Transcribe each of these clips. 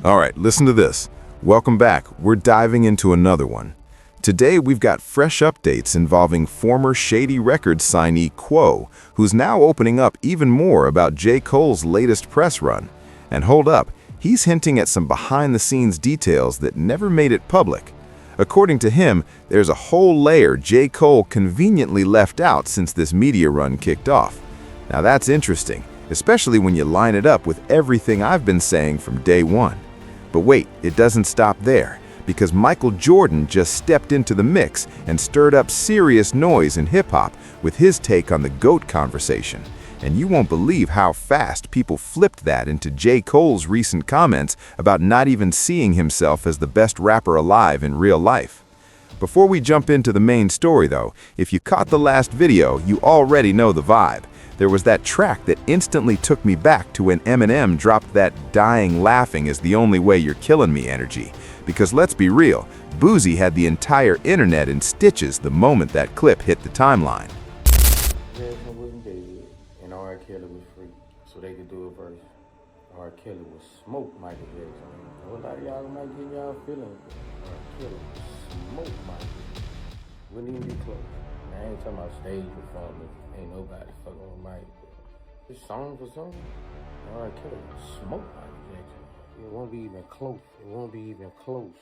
All right, listen to this. Welcome back. We're diving into another one. Today, we've got fresh updates involving former Shady Records signee Quo, who's now opening up even more about J. Cole's latest press run. And hold up, he's hinting at some behind-the-scenes details that never made it public. According to him, there's a whole layer J. Cole conveniently left out since this media run kicked off. Now that's interesting, especially when you line it up with everything I've been saying from day one. But wait, it doesn't stop there, because Michael Jordan just stepped into the mix and stirred up serious noise in hip-hop with his take on the GOAT conversation. And you won't believe how fast people flipped that into J. Cole's recent comments about not even seeing himself as the best rapper alive in real life. Before we jump into the main story though, if you caught the last video, you already know the vibe. There was that track that instantly took me back to when Eminem dropped that dying laughing is the only way you're killing me energy. Because let's be real, Boozy had the entire internet in stitches the moment that clip hit the timeline. Jackson wasn't dead, and R. Kelly was free, so they could do a verse. R. Kelly would smoke Michael Jackson. A whole lot of y'all might get y'all feelings. R. Kelly would smoke Michael. Wouldn't even be close. I ain't talking about stage performance. Ain't nobody fucking with Mike. It's song for song. R. Kelly would smoke Michael Jackson. It won't be even close. It won't be even close.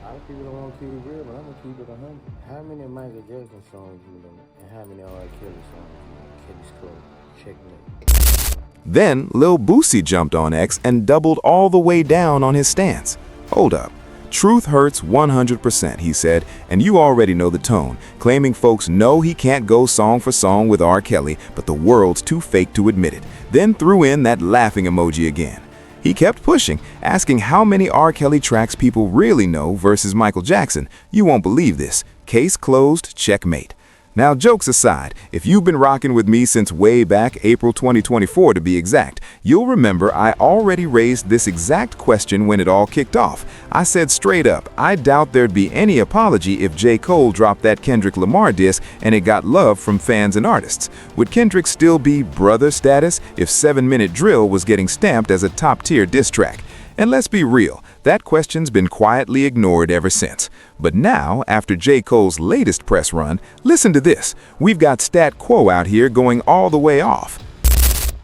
A lot of people don't want to keep it real, but I'm gonna keep it 100. How many Michael Jackson songs you know, and how many R. Kelly songs you know? Kelly's close. Checkmate. Then Lil Boosie jumped on X and doubled all the way down on his stance. Hold up. Truth hurts 100%, he said, and you already know the tone, claiming folks know he can't go song for song with R. Kelly, but the world's too fake to admit it. Then threw in that laughing emoji again. He kept pushing, asking how many R. Kelly tracks people really know versus Michael Jackson. You won't believe this. Case closed, checkmate. Now, jokes aside, if you've been rocking with me since way back, April 2024 to be exact, you'll remember I already raised this exact question when it all kicked off. I said straight up, I doubt there'd be any apology if J. Cole dropped that Kendrick Lamar diss and it got love from fans and artists. Would Kendrick still be brother status if 7 Minute Drill was getting stamped as a top-tier diss track? And let's be real, that question's been quietly ignored ever since. But now, after J. Cole's latest press run, listen to this. We've got Stat Quo out here going all the way off.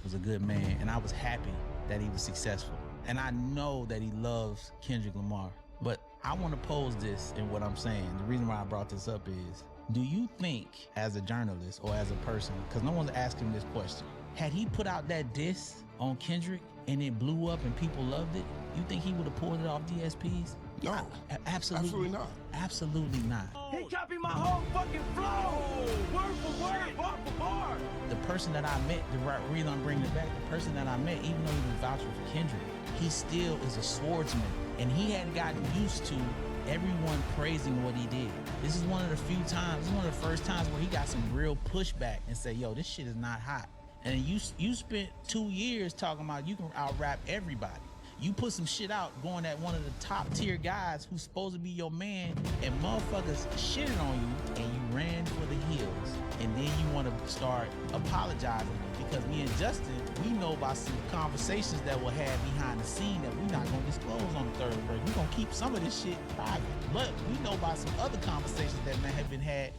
Was a good man, and I was happy that he was successful. And I know that he loves Kendrick Lamar. But I want to pose this in what I'm saying. The reason why I brought this up is, do you think, as a journalist or as a person, because no one's asking this question, had he put out that diss on Kendrick and it blew up and people loved it, you think he would have pulled it off DSPs? No, absolutely not. Absolutely not. He copied my whole fucking flow, word for word, bar for bar. The person that I met, the reason I'm bringing it back, the person that I met, even though he was vouching for Kendrick, he still is a swordsman, and he hadn't gotten used to everyone praising what he did. This is one of the few times, this is one of the first times where he got some real pushback and say, yo, this shit is not hot. And you spent 2 years talking about you can out-rap everybody. You put some shit out going at one of the top tier guys who's supposed to be your man, and motherfuckers shitted on you, and you ran for the hills. And then you want to start apologizing because me and Justin, we know about some conversations that we'll have behind the scene that we're not going to disclose on the third break. We're going to keep some of this shit private. But we know about some other conversations that may have been had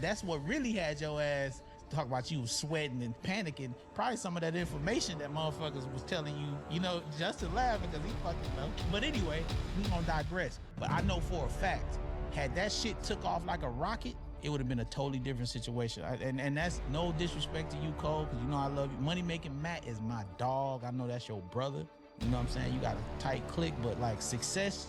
that's what really had your ass talk about you sweating and panicking. Probably some of that information that motherfuckers was telling you, you know, Justin laughing because he fucking know. But anyway, we gonna digress. But I know for a fact, had that shit took off like a rocket, it would have been a totally different situation. And that's no disrespect to you, Cole, because you know I love you. Money Making Matt is my dog. I know that's your brother. You know what I'm saying? You got a tight click, but like success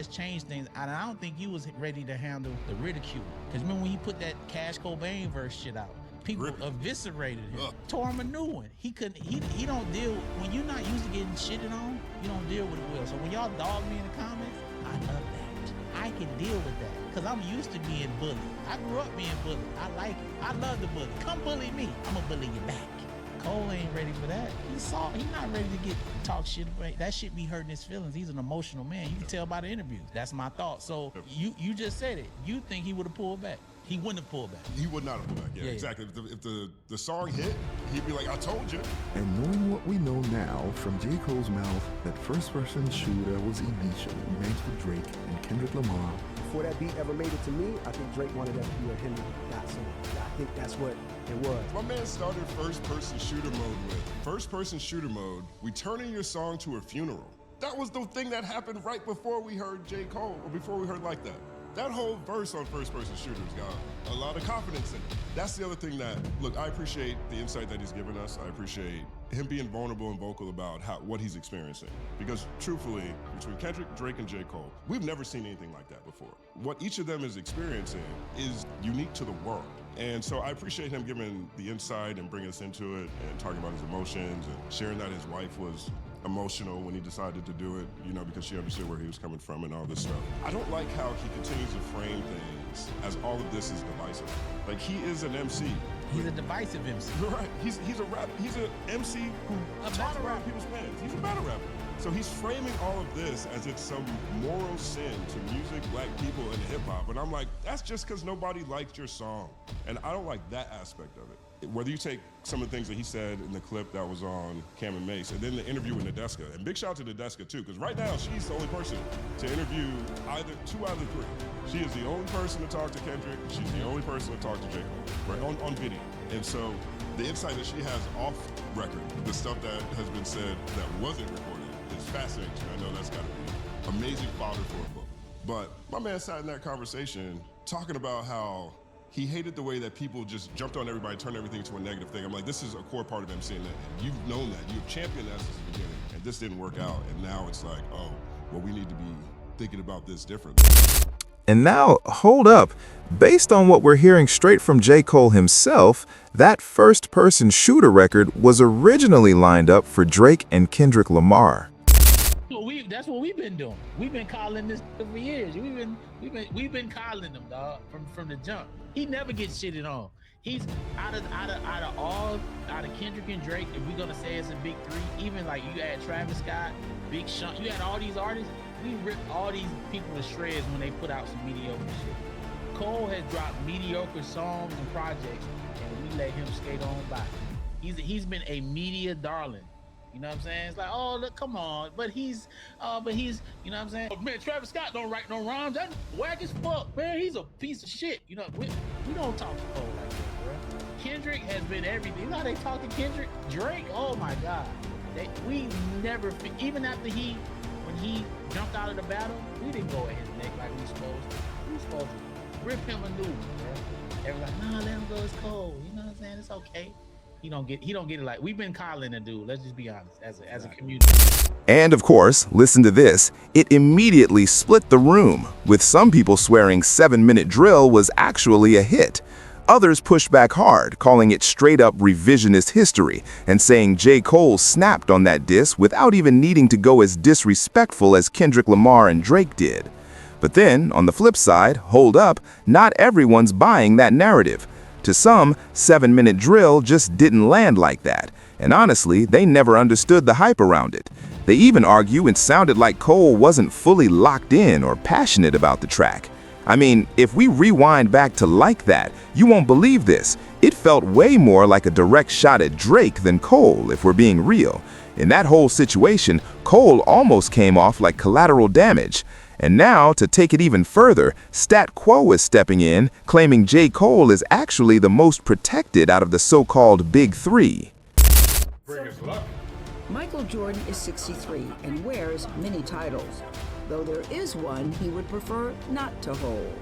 changed things. And I don't think you was ready to handle the ridicule. Because remember when he put that Cash Cobain verse shit out? People eviscerated him, tore him a new one. He couldn't, he don't deal, when you're not used to getting shitted on, you don't deal with it well. So when y'all dog me in the comments, I love that. I can deal with that, because I'm used to being bullied. I grew up being bullied. I like it. I love the bully. Come bully me. I'm gonna bully you back. Cole ain't ready for that. He's not ready to get talk shit. That shit be hurting his feelings. He's an emotional man. You can tell by the interviews. That's my thought. So you just said it. You think he would have pulled back? He wouldn't have pulled back. He would not have pulled back. Yeah, Yeah. exactly. If the song hit, he'd be like, I told you. And knowing what we know now from J. Cole's mouth, that first-person shooter was initially meant for Drake and Kendrick Lamar. Before that beat ever made it to me, I think Drake wanted that to be a him got song. I think that's what it was. My man started first-person shooter mode with first-person shooter mode, we turning your song to a funeral. That was the thing that happened right before we heard J. Cole, or before we heard Like That. That whole verse on first-person shooters got a lot of confidence in it. That's the other thing that, look, I appreciate the insight that he's given us. I appreciate him being vulnerable and vocal about what he's experiencing. Because truthfully, between Kendrick, Drake, and J. Cole, we've never seen anything like that before. What each of them is experiencing is unique to the world. And so I appreciate him giving the insight and bringing us into it and talking about his emotions and sharing that his wife was emotional when he decided to do it, you know, because she understood where he was coming from and all this stuff. I don't like how he continues to frame things as all of this is divisive. Like, he is an MC. He's a divisive MC. Right. He's an MC who talks around people's pants. He's a battle rapper. So he's framing all of this as it's some moral sin to music, black people, and hip-hop. And I'm like, that's just because nobody liked your song. And I don't like that aspect of it. Whether you take some of the things that he said in the clip that was on Cam and Mace, and then the interview with Nadeska, and big shout out to Nadeska too, because right now she's the only person to interview two out of the three. She is the only person to talk to Kendrick. She's the only person to talk to J. Cole, right, on video. And so the insight that she has off record, the stuff that has been said that wasn't recorded, is fascinating. I know that's got to be amazing fodder for a book. But my man sat in that conversation talking about how he hated the way that people just jumped on everybody, turned everything to a negative thing. I'm like, this is a core part of MCing that, and you've known that. You've championed that since the beginning, and this didn't work out. And now it's like, oh, well, we need to be thinking about this differently. And now, hold up. Based on what we're hearing straight from J. Cole himself, that first-person shooter record was originally lined up for Drake and Kendrick Lamar. That's what we've been doing. We've been calling this for years. We've been calling him, dog, from the jump. He never gets shitted on. He's out of Kendrick and Drake. If we're gonna say it's a big three, even like you had Travis Scott, Big Sean, you had all these artists. We ripped all these people to shreds when they put out some mediocre shit. Cole has dropped mediocre songs and projects, and we let him skate on by. He's been a media darling. You know what I'm saying? It's like, oh, look, come on. But he's, you know what I'm saying? Oh, man, Travis Scott don't write no rhymes. That's whack as fuck, man. He's a piece of shit. You know, we don't talk to Cole like that, bro. Kendrick has been everything. You know how they talk to Kendrick? Drake, oh my God. We never, even after when he jumped out of the battle, we didn't go at his neck like we supposed to. We supposed to rip him a new one, bro. Everybody's like, nah, let him go, it's Cole. You know what I'm saying? It's okay. He don't get it. Like, we've been calling the dude. Let's just be honest, as a community. And of course, listen to this, it immediately split the room, with some people swearing 7-Minute Drill was actually a hit. Others pushed back hard, calling it straight-up revisionist history, and saying J. Cole snapped on that diss without even needing to go as disrespectful as Kendrick Lamar and Drake did. But then, on the flip side, hold up, not everyone's buying that narrative. To some, 7-Minute Drill just didn't land like that, and honestly, they never understood the hype around it. They even argue it sounded like Cole wasn't fully locked in or passionate about the track. I mean, if we rewind back to Like That, you won't believe this. It felt way more like a direct shot at Drake than Cole, if we're being real. In that whole situation, Cole almost came off like collateral damage. And now, to take it even further, Stat Quo is stepping in, claiming J. Cole is actually the most protected out of the so-called Big Three. Bring us luck. Michael Jordan is 63 and wears many titles, though there is one he would prefer not to hold.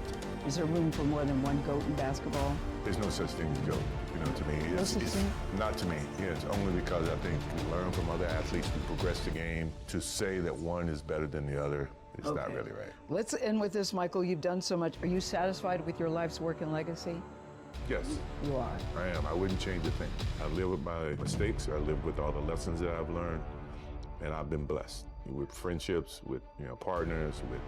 Is there room for more than one GOAT in basketball? There's no such thing as GOAT. You know, to me, it's not to me. Yeah, it's only because I think we learn from other athletes, we progress the game. To say that one is better than the other, it's not really right. Let's end with this, Michael. You've done so much. Are you satisfied with your life's work and legacy? Yes. You are. I am. I wouldn't change a thing. I live with my mistakes. I live with all the lessons that I've learned, and I've been blessed with friendships, with partners, with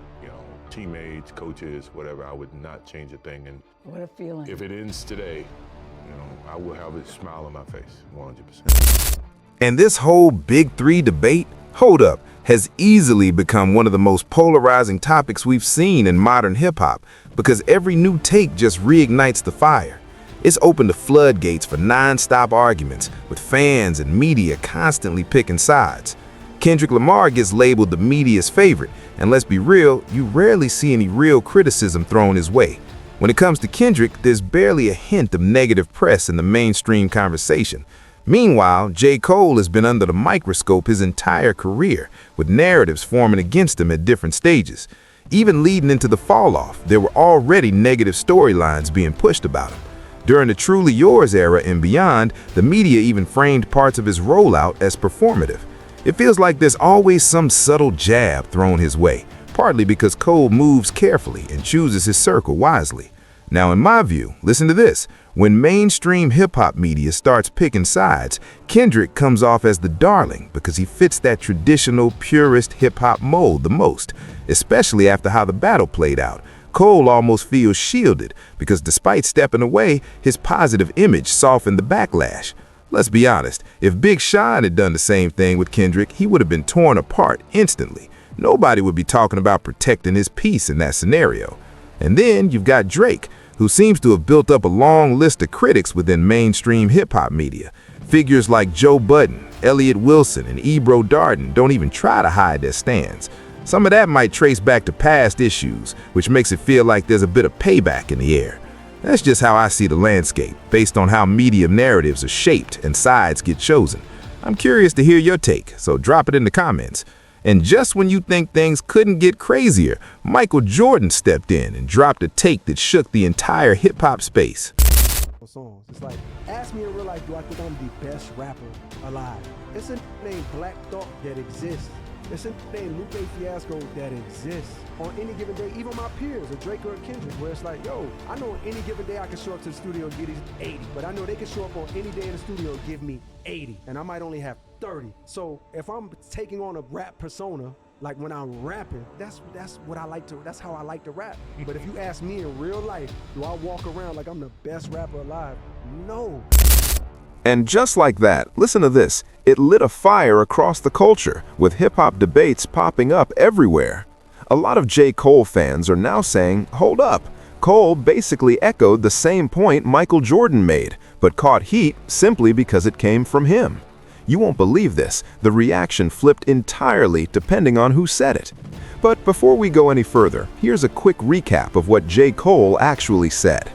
teammates, coaches, whatever. I would not change a thing. And what a feeling. If it ends today, I will have a smile on my face, 100%. And this whole Big Three debate, hold up, has easily become one of the most polarizing topics we've seen in modern hip-hop because every new take just reignites the fire. It's opened the floodgates for non-stop arguments, with fans and media constantly picking sides. Kendrick Lamar gets labeled the media's favorite, and let's be real, you rarely see any real criticism thrown his way. When it comes to Kendrick, there's barely a hint of negative press in the mainstream conversation. Meanwhile, J. Cole has been under the microscope his entire career, with narratives forming against him at different stages. Even leading into the fall-off, there were already negative storylines being pushed about him. During the Truly Yours era and beyond, the media even framed parts of his rollout as performative. It feels like there's always some subtle jab thrown his way, partly because Cole moves carefully and chooses his circle wisely. Now, in my view, listen to this. When mainstream hip-hop media starts picking sides, Kendrick comes off as the darling because he fits that traditional, purist hip-hop mold the most, especially after how the battle played out. Cole almost feels shielded because despite stepping away, his positive image softened the backlash. Let's be honest, if Big Sean had done the same thing with Kendrick, he would have been torn apart instantly. Nobody would be talking about protecting his peace in that scenario. And then you've got Drake, who seems to have built up a long list of critics within mainstream hip-hop media. Figures like Joe Budden, Elliott Wilson, and Ebro Darden don't even try to hide their stands. Some of that might trace back to past issues, which makes it feel like there's a bit of payback in the air. That's just how I see the landscape, based on how media narratives are shaped and sides get chosen. I'm curious to hear your take, so drop it in the comments. And just when you think things couldn't get crazier, Michael Jordan stepped in and dropped a take that shook the entire hip-hop space. Songs. It's like, ask me in real life, do I think I'm the best rapper alive? It's a named Black Thought that exists. It's a named Lupe Fiasco that exists. On any given day, even my peers, a Drake or a Kendrick, where it's like, yo, I know on any given day I can show up to the studio and get these 80, but I know they can show up on any day in the studio and give me 80, and I might only have 30. So if I'm taking on a rap persona, like when I'm rapping, that's what I like to, that's how I like to rap. But if you ask me in real life, do I walk around like I'm the best rapper alive? No. And just like that, listen to this, it lit a fire across the culture, with hip-hop debates popping up everywhere. A lot of J. Cole fans are now saying, hold up, Cole basically echoed the same point Michael Jordan made, but caught heat simply because it came from him. You won't believe this, the reaction flipped entirely depending on who said it. But before we go any further, here's a quick recap of what J. Cole actually said.